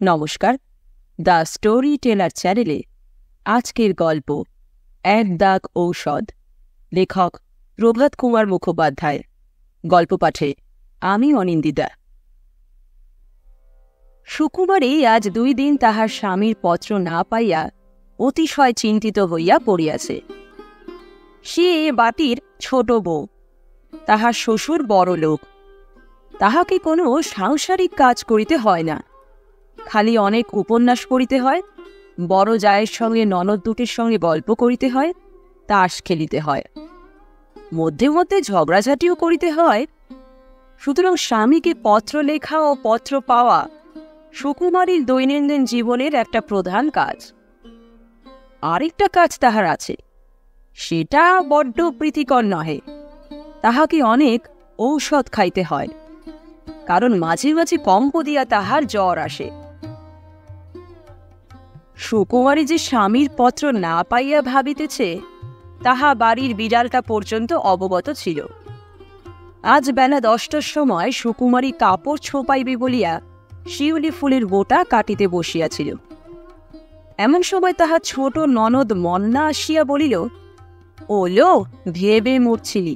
নমস্কার, the story teller চ্যানেলে আজকের গল্প এক দাগ ঔষধ। লেখক প্রভাত কুমার মুখোপাধ্যায়। গল্প পাঠে আমি অনিন্দিতা। সুকুমারী আজ 2 দিন তাহার স্বামীর পত্র না পাইয়া অতিশয় চিন্তিত হইয়া পড়িয়াছে। সে এ বাটির ছোট বউ, তাহার শ্বশুর বড় লোক। তাহাকে কোনো সাংসারিক কাজ করিতে হয় না, খালি অনেক উপন্যাস পড়িতে হয়, বড় জায়ের সঙ্গে ননদ দুটির সঙ্গে গল্প করিতে হয়, তাস খেলিতে হয়, মধ্যে মধ্যে ঝগড়াঝাটিও করিতে হয়। সুতরাং স্বামীকে পত্র লেখা ও পত্র পাওয়া সুকুমারীর দৈনন্দিন জীবনের একটা প্রধান কাজ। আরেকটা কাজ তাহার আছে, সেটা বড্ড প্রীতিকর নহে। তাহাকে অনেক ঔষধ খাইতে হয়, কারণ মাঝে মাঝে কম্প দিয়া তাহার জ্বর আসে। সুকুমারী যে স্বামীর পত্র না পাইয়া ভাবিতেছে, তাহা বাড়ির বিড়ালটা পর্যন্ত অবগত ছিল। আজ বেলা 10টার সময় সুকুমারী কাপড় ছোপাইবে বলিয়া শিউলি ফুলের বোটা কাটিতে বসিয়াছিল। এমন সময় তাহার ছোট ননদ মন্না আসিয়া বলিল, ওলো, ভেবে মরছিলি,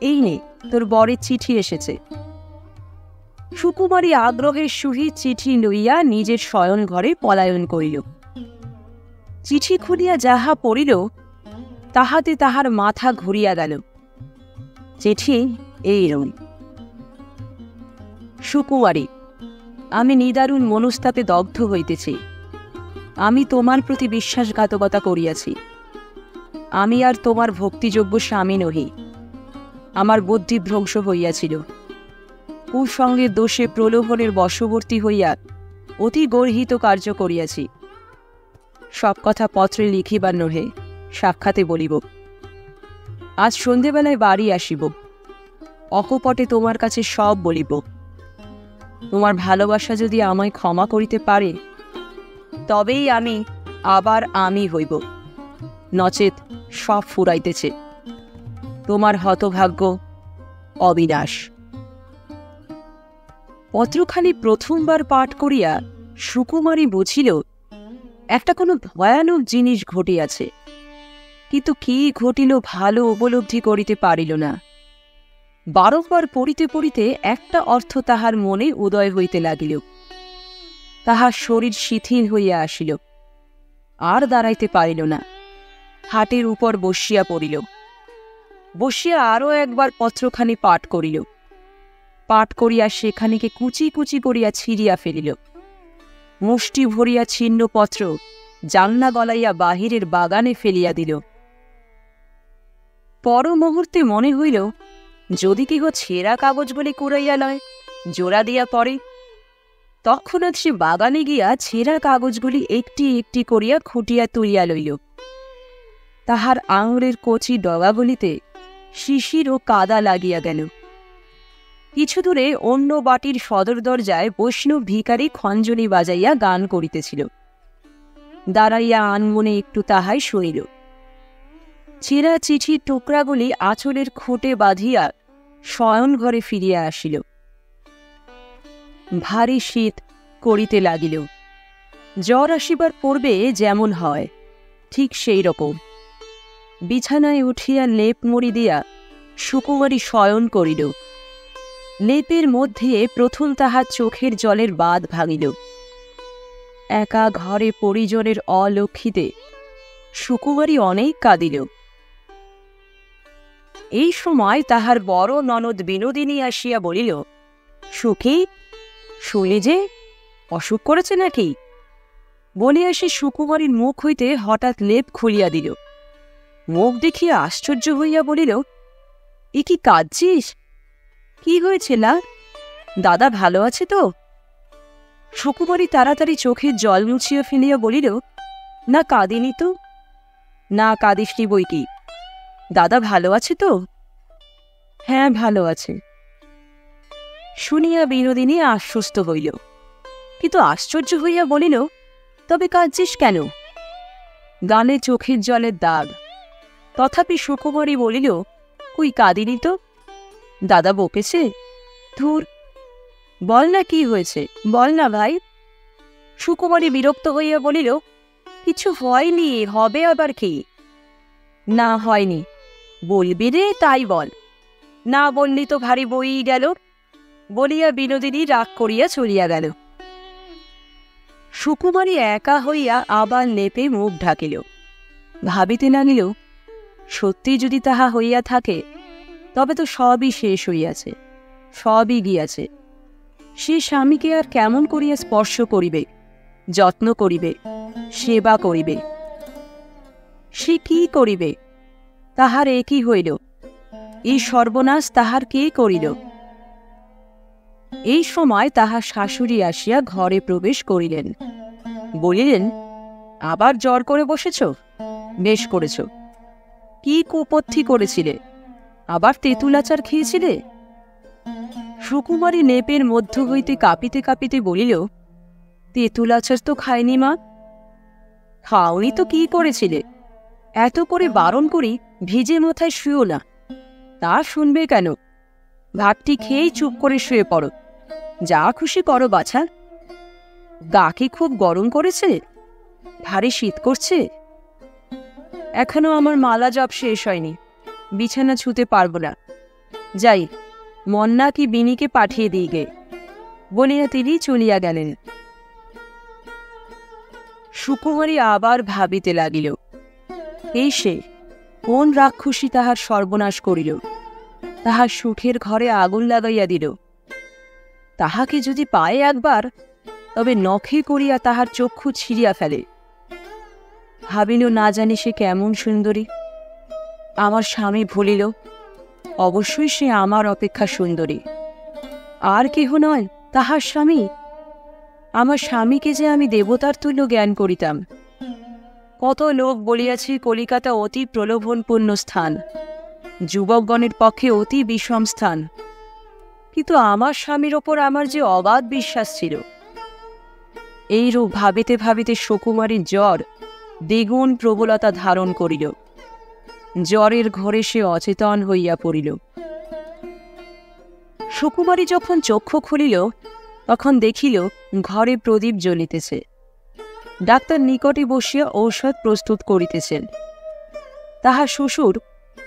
এই নে তোর বরের চিঠি এসেছে। সুকুমারী আগ্রহের সহিত চিঠি লইয়া নিজের শয়ন ঘরে পলায়ন করিল। চিঠি খুলিয়া যাহা পড়িল, তাহাতে তাহার মাথা ঘুরিয়া গেল। চিঠি এইরকম: সুকুমারী, আমি নিদারুণ মনস্তাপে দগ্ধ হইতেছি। আমি তোমার প্রতি বিশ্বাসঘাতকতা করিয়াছি। আমি আর তোমার ভক্তিযোগ্য স্বামী নহি। আমার বুদ্ধিভ্রংশ হইয়াছিল। কুসঙ্গের দোষে প্রলোভনের বশবর্তী হইয়া অতি গর্হিত কার্য করিয়াছি। সব কথা পত্রে লিখিবার নহে, সাক্ষাতে বলিব। আজ সন্ধেবেলায় বাড়ি আসিব, অকপটে তোমার কাছে সব বলিব। তোমার ভালোবাসা যদি আমায় ক্ষমা করিতে পারে, তবেই আমি আবার আমি হইব, নচেত সব ফুরাইতেছে। তোমার হতভাগ্য অবিনাশ। পত্রখানি প্রথমবার পাঠ করিয়া সুকুমারী বুঝিল একটা কোনো ভয়ানক জিনিস ঘটিয়াছে, কিন্তু কি ঘটিল ভালো উপলব্ধি করিতে পারিল না। বারংবার পড়িতে পড়িতে একটা অর্থ তাহার মনে উদয় হইতে লাগিল। তাহার শরীর শিথিল হইয়া আসিল, আর দাঁড়াইতে পারিল না। হাটের উপর বসিয়া পড়িল। বসিয়া আরও একবার পত্রখানি পাঠ করিল। পাঠ করিয়া সেখানিকে কুচি কুচি করিয়া ছিঁড়িয়া ফেলিল। মুষ্টি ভরিয়া ছিন্ন পত্র জানলা গলাইয়া বাহিরের বাগানে ফেলিয়া দিল। পর মুহূর্তে মনে হইল, যদি কেহ ছেঁড়া কাগজগুলি কুড়াইয়া লয়, জোড়া দিয়া পড়ে। তৎক্ষণাৎ সে বাগানে গিয়া ছেঁড়া কাগজগুলি একটি একটি করিয়া খুঁটিয়া তুলিয়া লইল। তাহার আঙুলের কচি ডগাগুলিতে শিশির ও কাদা লাগিয়া গেল। কিছু দূরে অন্য বাটির সদর দরজায় বৈষ্ণব ভিখারি খঞ্জনি বাজাইয়া গান করিতেছিল। দাঁড়াইয়া আনমনে একটু তাহাই শুনিল। ছেঁড়া চিঠির টুকরাগুলি আঁচলের খুঁটে বাঁধিয়া শয়ন ঘরে ফিরিয়া আসিল। ভারী শীত করিতে লাগিল। জ্বর আসিবার পূর্বে যেমন হয় ঠিক সেই রকম। বিছানায় উঠিয়া লেপ মুড়ি দিয়া সুকুমারী শয়ন করিল। লেপের মধ্যে প্রথম তাহার চোখের জলের বাঁধ ভাঙিল। একা ঘরে পরিজনের অলক্ষিতে সুকুমারী অনেক কাঁদিল। এই সময় তাহার বড় ননদ বিনোদিনী আসিয়া বলিল, সুখী, শুনি যে অসুখ করেছে নাকি? বলিয়া সে সুকুমারীর মুখ হইতে হঠাৎ লেপ খুলিয়া দিল। মুখ দেখিয়া আশ্চর্য হইয়া বলিল, এ কি কাঁদছিস? কি হয়েছে না? দাদা ভালো আছে তো? সুকুমারী তাড়াতাড়ি চোখের জল মুছিয়া ফেলিয়া বলিল, না কাঁদিনি তো। না কাঁদিসনি বই কি, দাদা ভালো আছে তো? হ্যাঁ, ভালো আছে। শুনিয়া বিনোদিনী আশ্বস্ত হইল, কিন্তু আশ্চর্য হইয়া বলিল, তবে কাঁদছিস কেন? গালে চোখের জলের দাগ। তথাপি সুকুমারী বলিল, কই কাঁদিনি তো। দাদা বকেছে? ধুর, বল না কি হয়েছে, বল না ভাই। সুকুমারী বিরক্ত হইয়া বলিল, কিছু হয়নি, হবে আবার কি? না হয়নি, বলবি রে তাই বল, না বললি তো ভারী বই গেল, বলিয়া বিনোদিনী রাগ করিয়া চলিয়া গেল। সুকুমারী একা হইয়া আবার লেপে মুখ ঢাকিল। ভাবিতে লাগিল, সত্যি যদি তাহা হইয়া থাকে তবে তো সবই শেষ হইয়াছে, সবই গিয়াছে। সে স্বামীকে আর কেমন করিয়া স্পর্শ করিবে, যত্ন করিবে, সেবা করিবে? সে কি করিবে? তাহার একই হইল, এই সর্বনাশ তাহার কে করিল? এই সময় তাহার শাশুড়ি আসিয়া ঘরে প্রবেশ করিলেন। বলিলেন, আবার জ্বর করে বসেছ? বেশ করেছ। কি কুপথ্যি করেছিলে? আবার তেঁতুল আচার খেয়েছিলে? সুকুমারী লেপের মধ্য হইতে কাঁপিতে কাঁপিতে বলিল, তেঁতুল আচার তো খায়নি মা। খাওনি তো কি করেছিলে? এত করে বারণ করি ভিজে মাথায় শুয়ো না, তা শুনবে কেন? ভাতটি খেয়েই চুপ করে শুয়ে পড়ো, যা খুশি করো বাছা। গা কি খুব গরম করেছে? ভারী শীত করছে? এখনো আমার মালা জপ শেষ হয়নি, বিছানা ছুতে পারব না। যাই, মন্না কি বিনিকে পাঠিয়ে দিই গে, বলিয়া তিনি চলিয়া গেলেন। সুকুমারী আবার ভাবিতে লাগিল, এই সে কোন রাক্ষসী তাহার সর্বনাশ করিল, তাহার সুখের ঘরে আগুন লাগাইয়া দিল। তাহাকে যদি পায় একবার, তবে নখে করিয়া তাহার চক্ষু ছিঁড়িয়া ফেলে। ভাবিল, না জানি সে কেমন সুন্দরী। আমার স্বামী ভুলিল, অবশ্যই সে আমার অপেক্ষা সুন্দরী। আর কেহ নয়, তাহার স্বামী। আমার স্বামীকে যে আমি দেবতার তুল্য জ্ঞান করিতাম। কত লোক বলিয়াছি কলিকাতা অতি প্রলোভনপূর্ণ স্থান, যুবকগণের পক্ষে অতি বিষম স্থান, কিন্তু আমার স্বামীর ওপর আমার যে অগাধ বিশ্বাস ছিল। এইরূপ ভাবিতে ভাবিতে সুকুমারীর জ্বর দ্বিগুণ প্রবলতা ধারণ করিল। জ্বরের ঘরে সে অচেতন হইয়া পড়িল। সুকুমারী যখন চক্ষু খুলিল, তখন দেখিল ঘরে প্রদীপ জ্বলিতেছে। ডাক্তার নিকটে বসিয়া ঔষধ প্রস্তুত করিতেছেন। তাহার শ্বশুর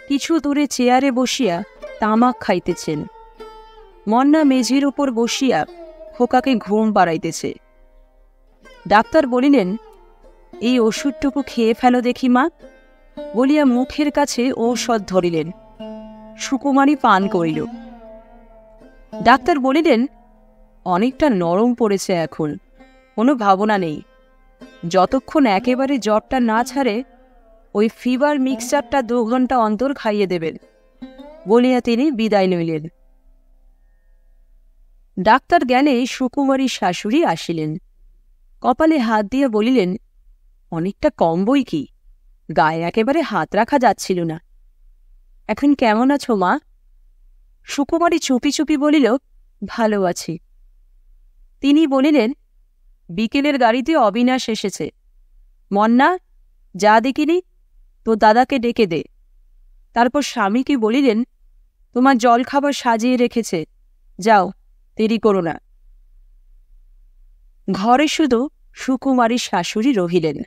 কিছু দূরে চেয়ারে বসিয়া তামাক খাইতেছেন। মন্না মেঝের উপর বসিয়া খোকাকে ঘুম পাড়াইতেছে। ডাক্তার বলিলেন, এই ওষুধটুকু খেয়ে ফেলো দেখি মা, বলিয়া মুখের কাছে ঔষধ ধরিলেন। সুকুমারী পান করিল। ডাক্তার বলিলেন, অনেকটা নরম পড়েছে এখন, কোনো ভাবনা নেই। যতক্ষণ একেবারে জ্বরটা না ছাড়ে ওই ফিভার মিক্সচারটা 2 ঘন্টা অন্তর খাইয়ে দেবেন, বলিয়া তিনি বিদায় লইলেন। ডাক্তার গেলে সুকুমারীর শাশুড়ি আসিলেন। কপালে হাত দিয়ে বলিলেন, অনেকটা কম বই কি, গায়ে একেবারে হাত রাখা যাচ্ছিল না। এখন কেমন আছো মা? সুকুমারী চুপি চুপি বলিল, ভালো আছি। তিনি বলিলেন, বিকেলের গাড়িতে অবিনাশ এসেছে। মন্না, যা দেখিনি, তো দাদাকে ডেকে দে। তারপর স্বামীকে বলিলেন, তোমার জল খাবার সাজিয়ে রেখেছে, যাও, দেরি করো না। ঘরে শুধু সুকুমারীর শাশুড়ি রহিলেন,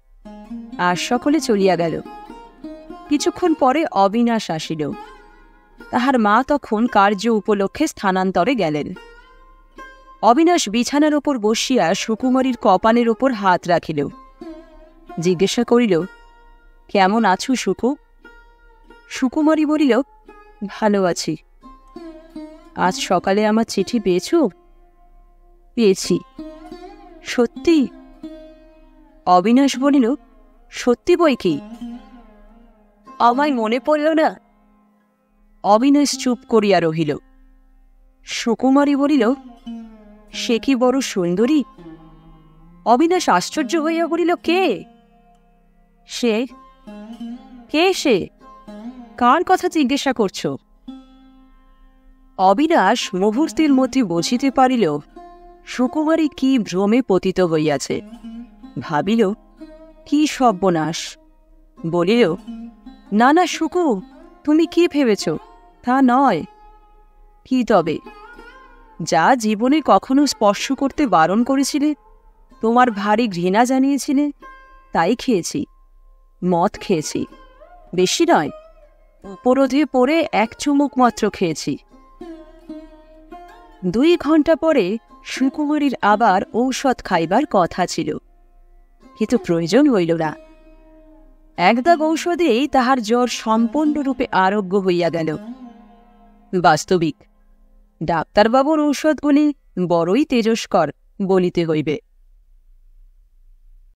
আর সকলে চলিয়া গেল। কিছুক্ষণ পরে অবিনাশ আসিল। তাহার মা তখন কার্য উপলক্ষে স্থানান্তরে গেলেন। অবিনাশ বিছানার ওপর বসিয়া সুকুমারীর কপালের ওপর হাত রাখিল। জিজ্ঞাসা করিল, কেমন আছো সুকু? সুকুমারী বলিল, ভালো আছি। আজ সকালে আমার চিঠি পেয়েছ? পেয়েছি। সত্যি? অবিনাশ বলিল, সত্যি বই কি? আমায় মনে পড়ল না। অবিনাশ চুপ করিয়া রহিল। সুকুমারী বলিল, সে কি বড় সুন্দরী? অবিনাশ আশ্চর্য হইয়া বলিল, কে সে? কে সে? কার কথা জিজ্ঞাসা করছ? অবিনাশ মুহূর্তের মধ্যে বুঝিতে পারিল সুকুমারী কি ভ্রমে পতিত হইয়াছে। ভাবিল, কি সর্বনাশ। বলিল, না না সুকু, তুমি কি ভেবেছ, তা নয়। কি তবে? যা জীবনে কখনো স্পর্শ করতে বারণ করেছিলে তোমার ভারী ঘৃণা জানিয়েছিলে, তাই খেয়েছি। মদ খেয়েছি, বেশি নয়, উপরোধে পড়ে এক চুমুক মাত্র খেয়েছি। 2 ঘন্টা পরে সুকুমারীর আবার ঔষধ খাইবার কথা ছিল, কিন্তু প্রয়োজন হইল না। একদাগ ঔষধেই তাহার জ্বর সম্পূর্ণরূপে আরোগ্য হইয়া গেল। বাস্তবিক ডাক্তারবাবুর ঔষধগুলি বড়ই তেজস্কর বলিতে হইবে।